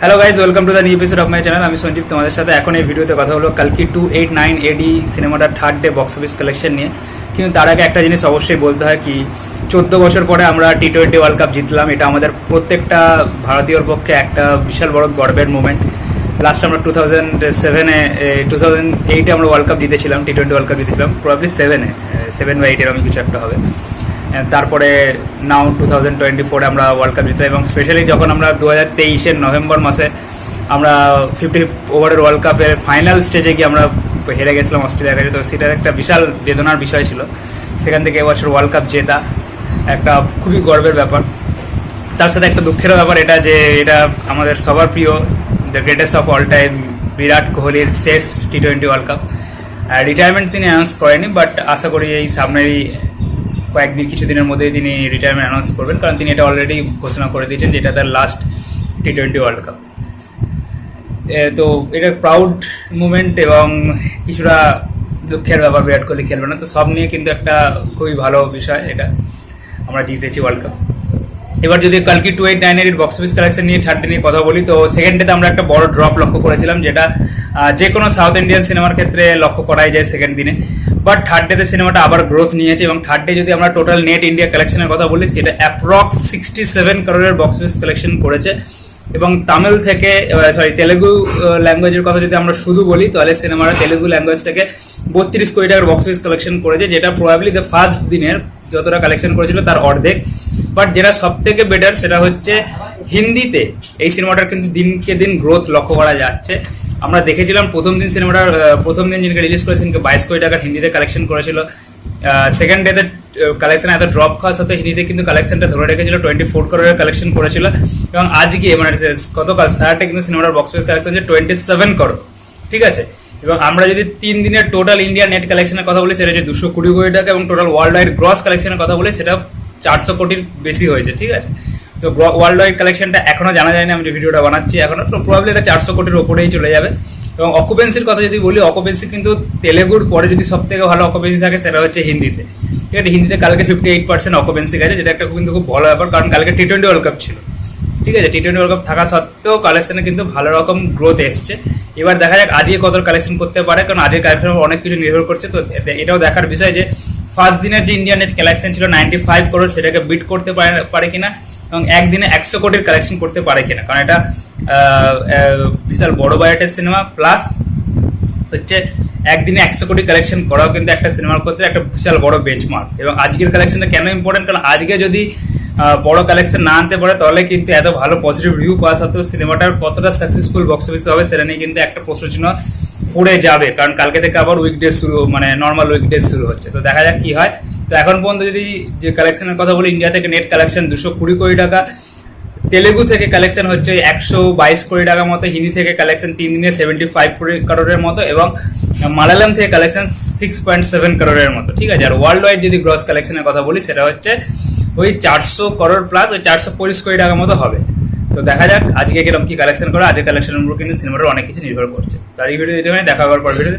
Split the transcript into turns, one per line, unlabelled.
Hello guys, welcome to the new episode of my channel. আমি সঞ্জীব, তোমাদের সাথে এখন এই ভিডিওতে কথা হলো কালকি 289 এডি সিনেমাটার third day box office collection নিয়ে। কিন্তু তার আগে একটা জিনিস অবশ্যই বলতে হয় কি 14 বছর পরে আমরা টি20 ওয়ার্ল্ড কাপ জিতলাম। এটা আমাদের প্রত্যেকটা ভারতীয়র পক্ষে একটা বিশাল বড় গর্বের মুভমেন্ট। লাস্ট আমরা 2008 আমরা ওয়ার্ল্ড কাপ জিতেছিলাম, টি20 ওয়ার্ল্ড কাপ জিতেছিলাম, প্রবাবলি 7 বা 8 এরকম কিছু একটা হবে। তারপরে নাও 2024 আমরা ওয়ার্ল্ড কাপ জিতলাম এবং স্পেশালি যখন আমরা 2023 নভেম্বর মাসে আমরা 50 ওভারের ওয়ার্ল্ড কাপের ফাইনাল স্টেজে গিয়ে আমরা হেরে গেছিলাম অস্ট্রেলিয়ার কাছে, তো সেটার একটা বিশাল বেদনার বিষয় ছিল। সেখান থেকে এবছর ওয়ার্ল্ড কাপ জেতা একটা খুবই গর্বের ব্যাপার। তার সাথে একটা দুঃখেরও ব্যাপার এটা যে এটা আমাদের সবার প্রিয় the greatest of all time Virat কোহলির শেষ টি20 ওয়ার্ল্ড কাপ। রিটায়ারমেন্ট তিনি অ্যানাউন্স করেনি, বাট আশা করি এই সামনেই কিছুদিনের মধ্যেই তিনি রিটায়ারমেন্ট অ্যানাউন্স করবেন, কারণ তিনি এটা অলরেডি ঘোষণা করে দিয়েছেন যে এটা তার লাস্ট টি20 ওয়ার্ল্ড কাপ। তো এটা প্রাউড মুভমেন্ট এবং কিছুটা দুঃখের ব্যাপার, বিরাট কোহলি খেলবে না, তো সব নিয়ে কিন্তু একটা খুবই ভালো বিষয়। এটা আমরা জিতেছি ওয়ার্ল্ড কাপ। এবার যদি কালকি 289 এর বক্স অফিস কালেকশন নিয়ে থার্ড ডে নিয়ে কথা বলি, তো সেকেন্ড ডেতে আমরা একটা বড় ড্রপ লক্ষ্য করেছিলাম, যেটা যে কোনো সাউথ ইন্ডিয়ান সিনেমার ক্ষেত্রে লক্ষ্য করাই যায় সেকেন্ড দিনে। বাট থার্ড ডেতে সিনেমাটা আবার গ্রোথ নিয়েছে এবং থার্ড ডে যদি আমরা টোটাল নেট ইন্ডিয়া কালেকশনের কথা বলি, সেটা অ্যাপ্রক্স 67 করোড়ের বক্স অফিস কালেকশন করেছে। এবং তামিল থেকে তেলেগু ল্যাঙ্গুয়েজের কথা যদি আমরা শুধু বলি, তাহলে সিনেমাটা তেলেগু ল্যাঙ্গুয়েজ থেকে 32 কোটি টাকার বক্স অফিস কালেকশন করেছে, যেটা প্রবাবলি দ্য ফার্স্ট দিনের যতটা কালেকশন করেছিল তার অর্ধেক। বাট যেটা সব থেকে বেটার সেটা হচ্ছে হিন্দিতে এই সিনেমাটার কিন্তু দিনকে দিন গ্রোথ লক্ষ্য করা যাচ্ছে। আমরা দেখেছিলাম প্রথম দিন যিনি রিলিজ করেছেন 22 কোটি টাকার হিন্দিতে কালেকশন করেছিল। সেকেন্ড ডেতে কালেকশন এত ড্রপ খাওয়ার সাথে হিন্দিতে কিন্তু কালেকশনটা ধরে রেখেছিল, 24 করোড়ের কালেকশন করেছিল। এবং আজকে মানে গতকাল সারাটে কিন্তু সিনেমাটার বক্স অফিস কালেকশন হচ্ছে 27 করোড়, ঠিক আছে। এবং আমরা যদি 3 দিনের টোটাল ইন্ডিয়া নেট কালেকশনের কথা বলি, সেটা হচ্ছে 220 কোটি টাকা, এবং টোটাল ওয়ার্ল্ড ওয়াইড গ্রস কালেকশনের কথা বলি সেটা 400 কোটির বেশি হয়েছে, ঠিক আছে। তো ওয়ার্ল্ড ওয়াইড কালেকশনটা এখনো জানা যায়নি, আমি যে ভিডিওটা বানাচ্ছি এখনো, তো প্রবাবলি এটা 400 কোটির ওপরেই চলে যাবে। এবং অকুপেন্সির কথা যদি বলি, অকুপেন্সি কিন্তু তেলেগুর পরে যদি সব থেকে ভালো অকুপেন্সি থাকে সেটা হচ্ছে হিন্দিতে, ঠিক আছে। হিন্দিতে কালকে 58% অকুপেন্সি গেছে, যেটা একটা কিন্তু খুব ভালো ব্যাপার, কারণ কালকে টি20 ওয়ার্ল্ড কাপ ছিল, ঠিক আছে। টি20 ওয়ার্ল্ড কাপ থাকা সত্ত্বেও কালেকশনে কিন্তু ভালো রকম গ্রোথ এসছে। এবার দেখা যাক আজকে কত কালেকশন করতে পারে, কারণ আজকের কালেকশন অনেক কিছু নির্ভর করছে। তো এটাও দেখার বিষয় যে ফার্স্ট দিনের যে ইন্ডিয়া নেট কালেকশন ছিল 95 করোড়, সেটাকে বিট করতে পারে কিনা, এবং একদিনে 100 কোটির কালেকশন করতে পারে কিনা, কারণ এটা বিশাল বড় বাজেটের সিনেমা, প্লাস হচ্ছে একদিনে 100 কোটি কালেকশন করাও কিন্তু একটা সিনেমার ক্ষেত্রে একটা বিশাল বড় বেঞ্চমার্ক। এবং আজকের কালেকশনটা কেন ইম্পর্টেন্ট, কারণ আজকে যদি বড় কালেকশন না আনতে পারে, তাহলে কিন্তু এত ভালো পজিটিভ রিভিউ পাওয়া সত্ত্বেও সিনেমাটার কতটা সাকসেসফুল বক্স অফিস হবে সেটা নিয়ে কিন্তু একটা প্রশ্নচিহ্ন পড়ে যাবে, কারণ কালকে থেকে আবার উইকডেজ শুরু, মানে নর্মাল উইকডেজ শুরু হচ্ছে। তো দেখা যাক কি হয়। তো এখন পর্যন্ত যদি যে কালেকশনের কথা বলি, ইন্ডিয়া থেকে নেট কালেকশন 220 কোটি টাকা, তেলেগু থেকে কালেকশন হচ্ছে 122 কোটি টাকার মতো, হিন্দি থেকে কালেকশন 3 দিনে 75 করোড়ের মতো, এবং মালায়ালাম থেকে কালেকশন 6.7 করোড়ের মতো, ঠিক আছে। আর ওয়ার্ল্ড ওয়াইড যদি গ্রস কালেকশনের কথা বলি, সেটা হচ্ছে ওই 400 করোড় প্লাস ওই 425 কোটি টাকার মতো হবে। তো দেখা যাক আজকে কিরকম কি কালেকশন করে। আজকে কালেকশনের উপর কিন্তু সিনেমাটার অনেক কিছু নির্ভর করছে। তার এই ভিডিও দেখা হওয়ার পর ভিডিও